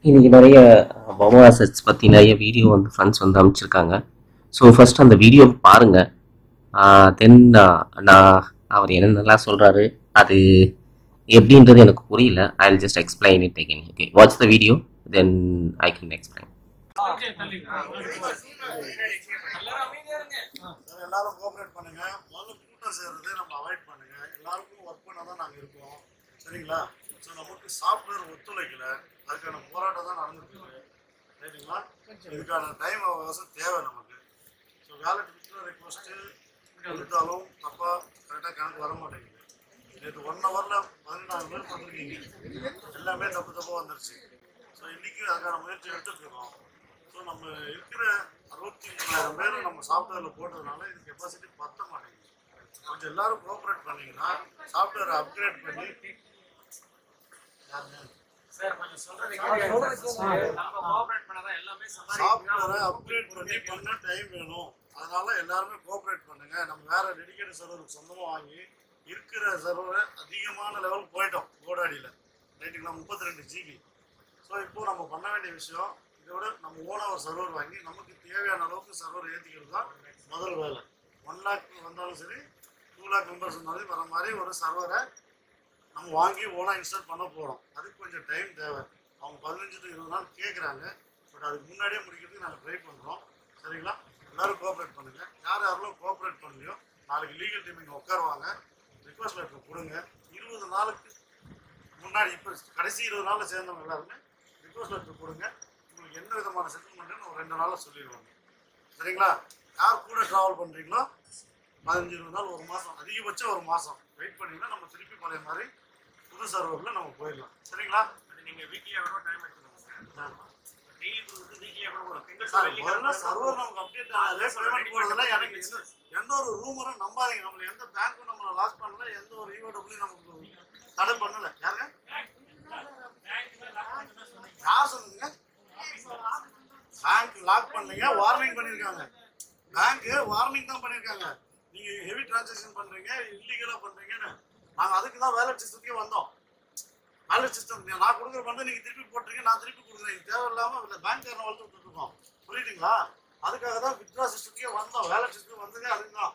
இன்னைக்கு நிறைய mobile assets பற்றி நிறைய வீடியோ வந்து ஃப்ரெண்ட்ஸ் வந்து அனுப்பிச்சிருக்காங்க. ஸோ ஃபர்ஸ்ட் அந்த வீடியோ பாருங்க. தென் நான் அவர் என்னென்னலாம் சொல்கிறாரு அது எப்படின்றது எனக்கு புரியல. I will just explain it again. Okay, watch the video then I can explain. எல்லாரும் கோஆபரேட் பண்ணுங்க. முதல்ல கூட்டம் சேர்றது நம்ம அவாய்ட் பண்ணுங்க. எல்லாருக்கும் ஒர்க் பண்ண தான் நாங்கள் இருக்கோம், சரிங்களா? ஸோ நமக்கு சாஃப்ட்வேர் ஒத்துழைக்கல, அதுக்கான போராட்டம் தான் நடந்துட்டு இருக்கு, ரைட்டுங்களா? இதுக்கான டைம் அவகாசம் தேவை நமக்கு. ஸோ வேலட் வித்ட்ரா ரெக்வஸ்ட்டு கொடுத்தாலும் தப்பாக கரெக்டாக கணக்கு வர மாட்டேங்குது. நேற்று 1 ஹவரில் 14,000 பேர் பண்ணிருக்கீங்க, எல்லாமே தப்பாக வந்துருச்சு. ஸோ இன்னைக்கு அதுக்கான முயற்சி எடுத்துருக்கோம். ஸோ நம்ம இருக்கிற 63,000 பேர் நம்ம சாஃப்ட்வேரில் போட்டதுனால இது கெப்பாசிட்டி பத்த மாட்டேங்குது. கொஞ்சம் எல்லாரும் கோஆப்ரேட் பண்ணீங்கன்னா சாஃப்ட்வேரை அப்கிரேட் பண்ணி சாஃப்ட்வேரை அப்கிரேட் பண்ண டைம் வேணும். அதனால எல்லாருமே கோஆப்ரேட் பண்ணுங்க. நம்ம வேற டெடிகேட்டட் சர்வர் சொந்தமாக வாங்கி இருக்கிற சர்வரை அதிகமான லெவல் போயிட்டோம் கோடாடியில், ரைட்டுங்களா? 32 GB. ஸோ இப்போ நம்ம பண்ண வேண்டிய விஷயம், இதோட நம்ம ஓனாக சர்வர் வாங்கி நமக்கு தேவையான அளவுக்கு சர்வர் ஏற்றிக்கிறது தான் முதல் வேலை. 1 lakh வந்தாலும் சரி, 2 lakh மெம்பர்ஸ் வந்தாலும் வர மாதிரி ஒரு சர்வரை நம்ம வாங்கி ஓனாக இன்ஸ்டால் பண்ண போகிறோம். அதுக்கு கொஞ்சம் டைம் தேவை. அவங்க 15 to 20 நாள் கேட்குறாங்க. பட் அதுக்கு முன்னாடியே முடிக்கிறதுக்கு நாங்கள் ட்ரை பண்ணுறோம், சரிங்களா? எல்லோரும் கோஆப்ரேட் பண்ணுங்கள். யாரெல்லாம் கோஆப்ரேட் பண்ணலையோ நாளைக்கு லீகல் டீமிங் உட்காருவாங்க, ரிக்வஸ்ட் லெட்டர் கொடுங்க. 20 நாளுக்கு முன்னாடி, இப்போ கடைசி 20 நாளில் சேர்ந்தவங்க எல்லாருமே ரிக்வஸ்ட் லெட்டர் கொடுங்க. உங்களுக்கு என்ன விதமான செட்டில்மெண்ட்டுன்னு ஒரு 2 நாளில் சொல்லிடுவாங்க, சரிங்களா? யார் கூட ட்ராவல் பண்ணுறீங்களோ 15-20 நாள், 1 மாதம், அதிகபட்சம் 1 மாதம் வெயிட் பண்ணிங்கன்னா நம்ம திருப்பி பழைய மாதிரி புது சர்வரில் நம்ம போயிடலாம், சரிங்களா? நீங்கள் வீக்லியாக கூட டைம் எடுத்துக்கோங்க சார். முதல்ல சர்வர் நமக்கு அப்டேட் ஆகாது, பேமெண்ட் போடுறதுல எனக்கு எந்த ஒரு ரூமரும் நம்பாதீங்க. நம்மள எந்த பேங்க்கும் நம்மளை லாஸ் பண்ணல, எந்த ஒரு ஈவோடபிள்யூ நமக்கு தடை பண்ணல. யாருங்க யார் சொல்லுங்க? பேங்க் லாக் பண்ணீங்க, வார்னிங் பண்ணியிருக்காங்க. பேங்க் வார்னிங் தான் பண்ணியிருக்காங்க. நீங்க ஹெவி டிரான்சாக்ஷன் பண்றீங்க, இல்லீகலா பண்றீங்கன்னு. நாங்க அதுக்கு தான் வேலட் சிஸ்டத்துக்கே வந்தோம். வேலட் சிஸ்டம் நான் கொடுக்குற பண்ண நீங்க திருப்பி போட்டுறீங்க, நான் திருப்பி கொடுக்குறேன். தேவையில்லாம பேங்க் காரனை வளர்த்து இருக்கோம், புரியுதுங்களா? அதுக்காக தான் வித்ட்ரா சிஸ்டத்துக்கே வந்தோம். வேலட் சிஸ்டம் வந்ததே அதுக்கு தான்.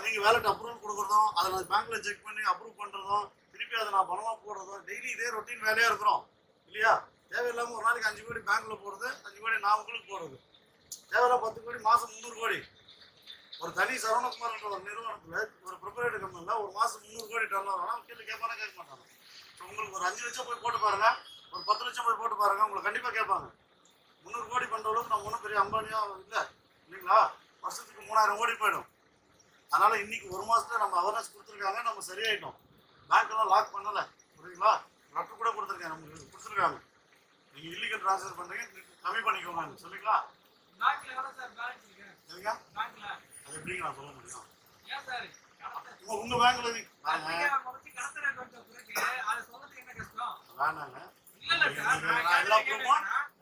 நீங்க வேலட் அப்ரூவல் கொடுக்குறதும், அதை நான் பேங்க்ல செக் பண்ணி அப்ரூவ் பண்றதும், திருப்பி அதை நான் பணமா போடுறதும், டெய்லி இதே ரொட்டீன் வேலையா இருக்கிறோம் இல்லையா? தேவையில்லாம ஒரு நாளைக்கு 5 கோடி பேங்க்ல போடுறது, 5 கோடி நான் உங்களுக்கு போடுறது, தேவையில்ல 10 கோடி மாசம் 300 கோடி. ஒரு தனி சரவணகுமார் ஒரு நிறுவனத்துல ஒரு ப்ரிப்பரேட்டர் கம்பெனியில் ஒரு மாசம் 300 கோடி டர்ன் ஆகலாம். கீழே கேட்பானா கேட்க மாட்டாங்க. உங்களுக்கு ஒரு 5 லட்சம் போய் போட்டு பாருங்க, ஒரு 10 லட்சம் போய் போட்டு பாருங்க, உங்களுக்கு கண்டிப்பா கேட்பாங்க. 300 கோடி பண்ற அளவுக்கு நம்ம ஒன்றும் பெரிய அம்பானியா இல்லை இல்லைங்களா? வருஷத்துக்கு 3000 கோடி போயிடும். அதனால இன்னைக்கு 1 மாசத்துல நம்ம அவேர்னஸ் கொடுத்துருக்காங்க, நம்ம சரியாயிட்டோம். பேங்க் எல்லாம் லாக் பண்ணல, புரியுங்களா? லெட்டர் கூட கொடுத்துருக்காங்க, நமக்கு கொடுத்துருக்காங்க. நீங்க இல்லீகல் ட்ரான்ஸ்ஃபர் பண்றீங்க, கம்மி பண்ணிக்கோங்க, சொல்லிங்களா? அது எப்படிங்க நான் சொல்ல முடியும்? உங்க பேங்க்ல வேணாங்க,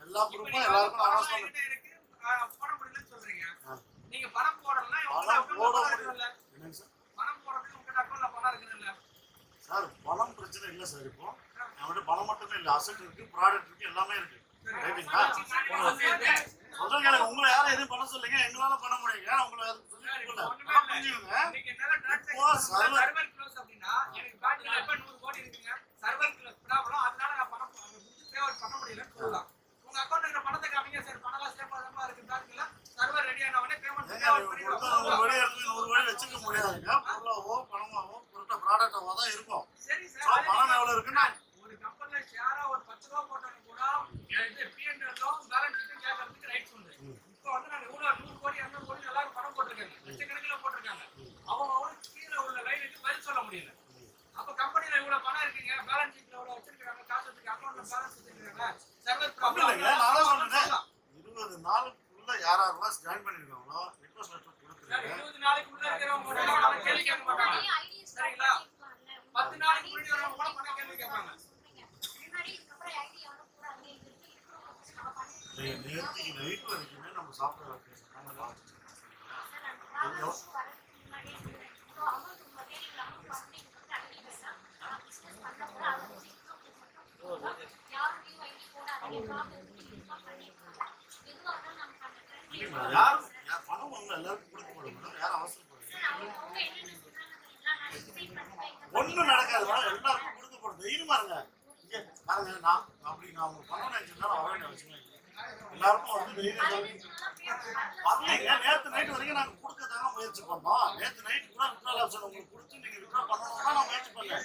எல்லா ப்ரூஃபும் எல்லாருக்கும் அனௌன்ஸ் பண்ணுங்க. சார் பணம் பிரச்சனை இல்லை சார். இப்போ நம்மகிட்ட பணம் மட்டுமே இல்லை, அசெட் இருக்கு, ப்ராடக்ட் இருக்கு, எல்லாமே இருக்கு, ரைட்டுங்களா? சொல்றேன் கேளுங்க. உங்களை யாரும் எதுவும் பண்ண சொல்லுங்க, எங்களால பண்ண முடியுங்க. உங்களை வச்சுக்க முடியாதுங்க. பொருளாவோ பணமாவோ பொருட்ட ப்ராடக்டாவோ தான் இருக்கும். பணம் எவ்வளவு இருக்குன்னா ஒரு கம்பெனில ஷேரா ஒரு 10 ரூபாய் போட்டாங்க கூட P&L பேலன்ஸ் ஷீட் கேட்கறதுக்கு ரைட்ஸ் உண்டு. இப்போ வந்து நாங்க இவ்வளவு 100 கோடி 200 கோடி எல்லாரும் பணம் போட்டுருக்காங்க, லட்சக்கணக்கில் போட்டிருக்காங்க. அவங்க கீழே உள்ள லைனுக்கு பதில் சொல்ல முடியல. அப்ப கம்பெனில இவ்வளவு பணம் இருக்குங்க, பேலன்ஸ் ஷீட்ல இவ்வளவு வச்சிருக்காங்க, காசு வச்சிருக்காங்க, அக்கவுண்ட்ல பேலன்ஸ் வச்சிருக்காங்க, சர்வர் ப்ராப்ளம் இல்லைங்க. நான் சொல்றேன் 20 நாளுக்குள்ள யாரெல்லாம் ஜாயின் பண்ணிருக்காங்களோ ரிக்வெஸ்ட் லெட்டர் கொடுத்துருங்க. 20 நாளுக்குள்ள இருக்கிறவங்க கேள்வி கேட்க மாட்டாங்க, சரிங்களா? 10 நாளைக்கு முன்னாடி வரவங்க கூட பணம் கேள்வி கேட்பாங்க. நேற்றுக்கு நைட் வரைக்குமே நம்ம சாஃப்ட்வேர் யாரும் பணம் ஒண்ணு எல்லாருக்கும் கொடுக்க முடியும், யாரும் அவசரப்படுது ஒண்ணும் நடக்காது, எல்லாருக்கும் கொடுக்க போறது தைரியமா இருங்க. இங்க பாருங்க, நான் அப்படி நான் உங்களுக்கு பணம் நினைச்சிருந்தா வர வேண்டிய அவசியம் இல்லை. எல்லாருக்கும் வந்து தைரியம் வரலைங்க. நேற்று நைட் வரைக்கும் நாங்க கொடுக்கறதாங்க முயற்சி பண்ணோம். நேற்று நைட் கூட விட்ரால் ஆப்ஷன் உங்களுக்கு கொடுத்து நீங்க விட்ரா பண்ணணும்னா நான் முயற்சி பண்ணேன்.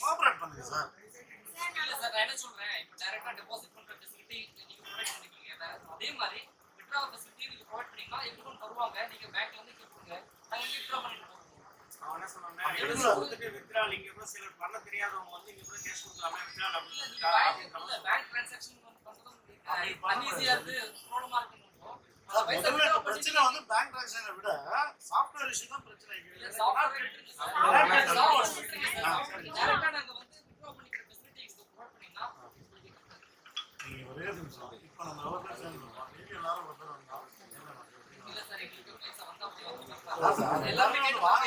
கோஆபரேட் பண்ணுங்க சார். இல்ல சார், நான் என்ன சொல்றேன், இப்போ டைரக்டா டெபாசிட் பண்ற ஃபெசிலிட்டி நீங்க ப்ரொவைட் பண்ணிருக்கீங்க. அதே மாதிரி வித்ட்ரா ஃபெசிலிட்டி நீங்க ப்ரொவைட் பண்ணீங்கன்னா எங்களுக்கும் தருவாங்க. நீங்க பேங்க்ல இருந்து கேட்பீங்க, நாங்க வித்ட்ரா பண்ணிட்டு போறோம். அவன் என்ன சொன்னானே, எவ்வளவு கொடுத்துட்டு வித்ட்ரா நீங்க கூட சில பண்ண தெரியாதவங்க வந்து இங்க கூட கேஷ் கொடுக்கலாமே வித்ட்ரா அப்படி இல்ல. நீங்க பேங்க் ட்ரான்சாக்ஷன் பண்றது அன்ஈஸியா இருக்கு, ப்ராப்ளமா இருக்கு. முதல்ல பிரச்சனை வந்து பேங்க் டிரான்சாக்ஷனை விட சாஃப்ட்வேர் இஷ்யூ தான் பிரச்சனை. சாஃப்ட்வேர் டைரக்டா நாங்க வந்து வித்ட்ரா பண்ணிக்கிற ஃபெசிலிட்டிஸ் ப்ரொவைட் பண்ணீங்கன்னா நீங்க ஒரே நிமிஷம் இப்போ நம்ம எவ்வளவு சேர்ந்துருக்கோம், நீங்க எல்லாரும் ஒரு பேர் வந்தா இல்ல சார், எங்களுக்கு பைசா வந்தா எல்லாமே வந்து வாங்க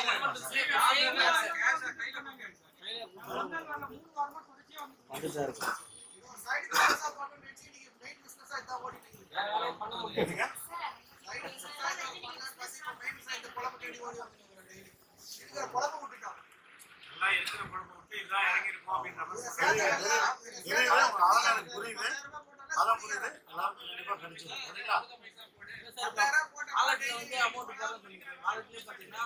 புரியுது, அதான் புரியுது. எல்லாருக்கும் கண்டிப்பா கிடைச்சிடும். சரிங்களா?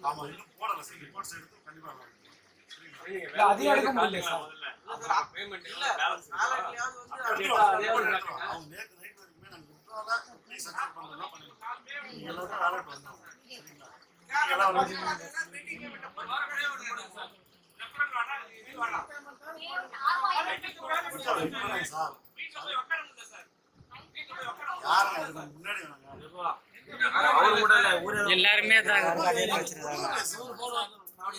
ஆமா, இன்னும் போடல சார். ரிப்போர்ட்ஸ் எடுத்து கண்டிப்பா வரும். சரிங்களா? அது எடுக்க முடியல சார். அவங்க நேற்று நைட் வரைக்குமே நாங்கள் விட்ரால ப்ளீஸ் அக்செப்ட் பண்ணலாம் பண்ணிருக்கோம். நீங்க எல்லாரும் வேலைக்கு வந்தோம். சரிங்களா? நீங்க எல்லாம் சார் யாருங்க இதுக்கு முன்னாடி எல்லாருமே தான்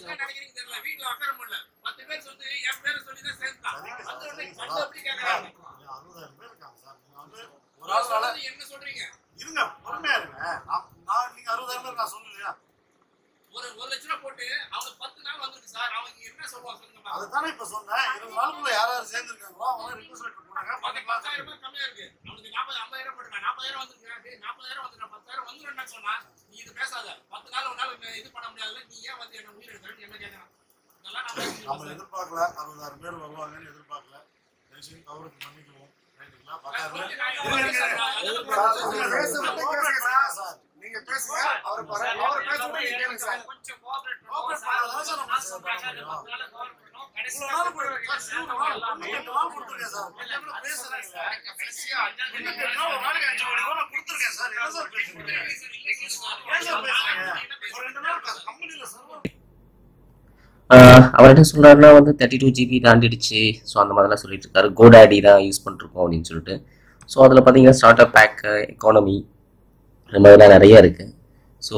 நினைக்கிறீங்க தெரியல. வீட்டுல உட்கார முடியல. 10 பேர் சொல்லி என் பேரை சொல்லி தான் சேர்ந்தான். அது வந்து கண்டு அப்படி கேக்குறாங்க. 60,000 பேர் இருக்காங்க சார். நீங்க வந்து ஒரு ஆளால என்ன சொல்றீங்க? இருங்க, பொறுமையா இருங்க. நான் நீங்க 60,000 பேர் நான் சொல்லலையா? ஒரு 1 லட்சம் ரூபாய் போட்டு அவங்க 10 நாள் வந்திருக்கு சார். அவங்க என்ன சொல்லுவாங்க சொல்லுங்க. அதுதானே இப்ப சொன்னேன். 20 நாளுக்குள்ள யார் யார் சேர்ந்துருக்காங்களோ அவங்க ரிக்வெஸ்ட் லெட்டர் போடுங்க. 10,000 ரூபாய் கம்மியா இருக்கு. அவனுக்கு 40,000 போடுங்க. 40,000 வந்துருங்க. டேய் 40,000 வந்துருங்க. 10,000 வந்துருன்னா சொன்னா நீ இது பேசாத. 10 நாள் உன்னால இது பண்ண முடியாதுல. நீ ஏன் வந்து என்ன உயிர் எடுக்கறன்னு என்ன கேக்குறான். இதெல்லாம் நம்ம எதிர்பார்க்கல. 60,000 பேர் வருவாங்கன்னு எதிர்பார்க்கல. தயவுசெய்து அவருக்கு மன்னிக்குவோம். ரைட்டுங்களா? 10,000 சார் நீங்க பேசுங்க. அவர் பேசுறது நீங்க கேளுங்க சார். கொஞ்சம் கோஆபரேட் கோஆபரேட் பண்ணாதான் சார் நம்ம சொல்றாங்க. கடைசியா நாள் கொடுங்க சார். நாள் கொடுத்துருங்க சார். கொஞ்சம் கூட பேசுறீங்க. கடைசியா 5 என்ன கேட்டா ஒரு நாளைக்கு 5 கோடி ரூபாய் கொடுத்துருக்கேன் சார். என்ன சார் பேசுறீங்க? ஏன் சார் பேசுறீங்க? ஒரு 2 நாள் கம்பெனில சர்வர் அவர் என்ன சொல்கிறாருன்னா வந்து 32 GB தாண்டிடுச்சு. ஸோ அந்த மாதிரிலாம் சொல்லிட்டு இருக்காரு. கோடாடி தான் யூஸ் பண்ணிருக்கோம் அப்படின்னு சொல்லிட்டு. ஸோ அதில் பார்த்தீங்கன்னா ஸ்டார்ட் அப் பேக், எக்கானமி, இந்த மாதிரிலாம் நிறைய இருக்குது. ஸோ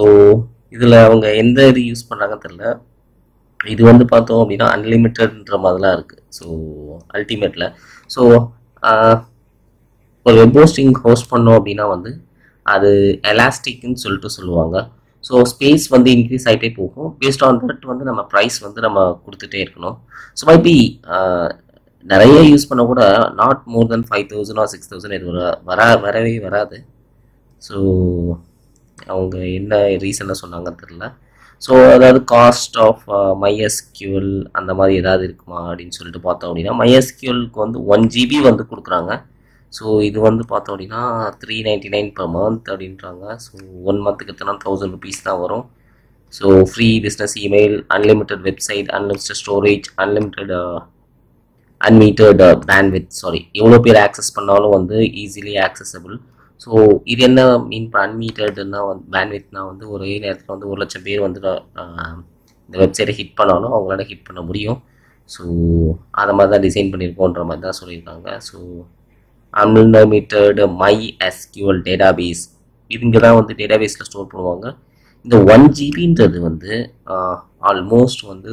இதில் அவங்க எந்த இது யூஸ் பண்ணுறாங்கன்னு தெரில. இது வந்து பார்த்தோம் அப்படின்னா அன்லிமிட்டட்ன்ற மாதிரிலாம் இருக்குது. ஸோ அல்டிமேட்டில் ஸோ ஒரு வெப் ஹோஸ்டிங் ஹோஸ்ட் பண்ணோம் அப்படின்னா வந்து அது எலாஸ்டிக்னு சொல்லிட்டு சொல்லுவாங்க. ஸோ ஸ்பேஸ் வந்து இன்க்ரீஸ் ஆகிட்டே போகும். பேஸ்ட் ஆன் தட் வந்து நம்ம ப்ரைஸ் வந்து நம்ம கொடுத்துட்டே இருக்கணும். ஸோ மைபி நிறைய யூஸ் பண்ண கூட நாட் மோர் தென் 5,000 or 6,000 இது வரவே வராது. ஸோ அவங்க என்ன ரீசனாக சொன்னாங்கன்னு தெரில. ஸோ அதாவது காஸ்ட் ஆஃப் MySQL அந்த மாதிரி ஏதாவது இருக்குமா அப்படின்னு சொல்லிட்டு பார்த்தோம் அப்படின்னா MySQLக்கு வந்து 1 GB வந்து கொடுக்குறாங்க. ஸோ இது வந்து பார்த்தோம் அப்படின்னா 399 per month அப்படின்றாங்க. ஸோ 1 மந்த்துக்கு எத்தனை 1000 rupees தான் வரும். So free business email, unlimited website, unlimited storage, unmetered bandwidth. எவ்வளோ பேர் ஆக்சஸ் பண்ணாலும் வந்து ஈஸிலி ஆக்சஸபிள். ஸோ இது என்ன மீன் இப்போ அன்மீட்டர்டுன்னா வந்து பேண்ட்வித்னா வந்து ஒரே நேரத்தில் வந்து 1,00,000 பேர் வந்து இந்த வெப்சைட்டை ஹிட் பண்ணாலும் அவங்களால ஹிட் பண்ண முடியும். ஸோ அதை மாதிரி தான் டிசைன் பண்ணியிருக்கோன்ற மாதிரி தான் சொல்லியிருக்காங்க. ஸோ அன்லிமிட்டட் MySQL டேட்டாபேஸ், இங்கே தான் வந்து டேட்டாபேஸில் ஸ்டோர் பண்ணுவாங்க. இந்த 1 GBன்றது வந்து ஆல்மோஸ்ட் வந்து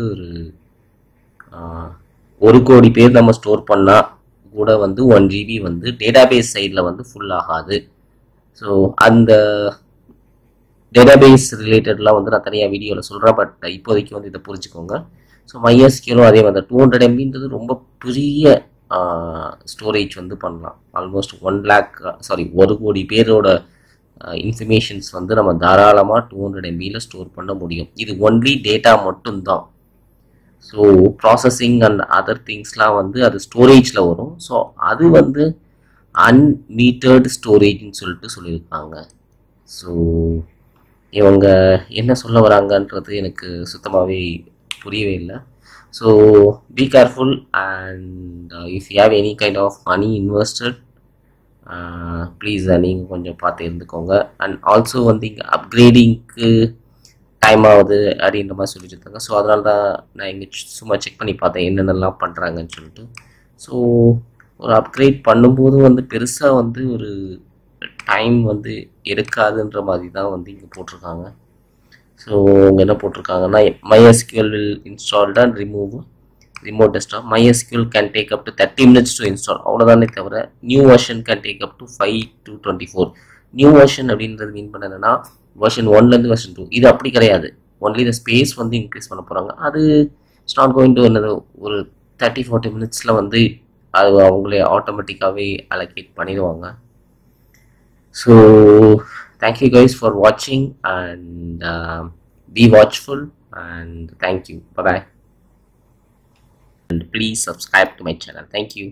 ஒரு கோடி பேர் நம்ம ஸ்டோர் பண்ணால் கூட வந்து 1 GB வந்து டேட்டாபேஸ் சைடில் வந்து ஃபுல் ஆகாது. ஸோ அந்த டேட்டாபேஸ் ரிலேட்டட்லாம் வந்து நான் தனியாக வீடியோவில் சொல்கிறேன். பட் இப்போதைக்கு வந்து இதை புரிஞ்சுக்கோங்க. ஸோ MySQL அதே மாதிரி 200 MBன்றது ரொம்ப பெரிய ஸ்டோரேஜ் வந்து பண்ணலாம். ஆல்மோஸ்ட் 1 கோடி பேரோட இன்ஃபர்மேஷன்ஸ் வந்து நம்ம தாராளமாக 200 MBயில் ஸ்டோர் பண்ண முடியும். இது ஒன்லி டேட்டா மட்டும்தான். ஸோ ப்ராசஸிங் அண்ட் அதர் திங்ஸ்லாம் வந்து அது ஸ்டோரேஜில் வரும். ஸோ அது வந்து அன்மீட்டர்டு ஸ்டோரேஜ்னு சொல்லியிருக்காங்க. ஸோ இவங்க என்ன சொல்ல வராங்கன்றது எனக்கு சுத்தமாகவே புரியவே இல்லை. So be careful and if you have any kind of money invested please நீங்கள் கொஞ்சம் பார்த்து இருந்துக்கோங்க. அண்ட் ஆல்சோ வந்து இங்கே அப்கிரேடிங்க்கு டைம் ஆகுது அப்படின்ற மாதிரி சொல்லிட்டு இருந்தாங்க. ஸோ அதனால தான் நான் இங்கே சும்மா செக் பண்ணி பார்த்தேன் என்னென்னலாம் பண்ணுறாங்கன்னு சொல்லிட்டு. ஸோ ஒரு அப்கிரேட் பண்ணும்போது வந்து பெருசாக வந்து ஒரு டைம் வந்து எடுக்காதுன்ற மாதிரி தான் வந்து இங்கே போட்டிருக்காங்க. ஸோ இங்கே என்ன போட்டிருக்காங்கன்னா MySQL will installed and remove remote desktop. MySQL can take up to 30 minutes to install. அவ்வளோதானே தவிர new version can take up to 5 to 24. New version அப்படின்றது மீன் பண்ண என்னன்னா வெர்ஷன் 1லேருந்து வெர்ஷன் 2. இது அப்படி கிடையாது. ஒன்லி இந்த ஸ்பேஸ் வந்து இன்க்ரீஸ் பண்ண போகிறாங்க. அது இட்ஸ் நாட் கோயிங் டு என்னது ஒரு 30-40 மினிட்ஸில் வந்து அது அவங்களே ஆட்டோமேட்டிக்காகவே அலோகேட் பண்ணிடுவாங்க. So thank you guys for watching and be watchful and thank you. Bye bye. And please subscribe to my channel. Thank you.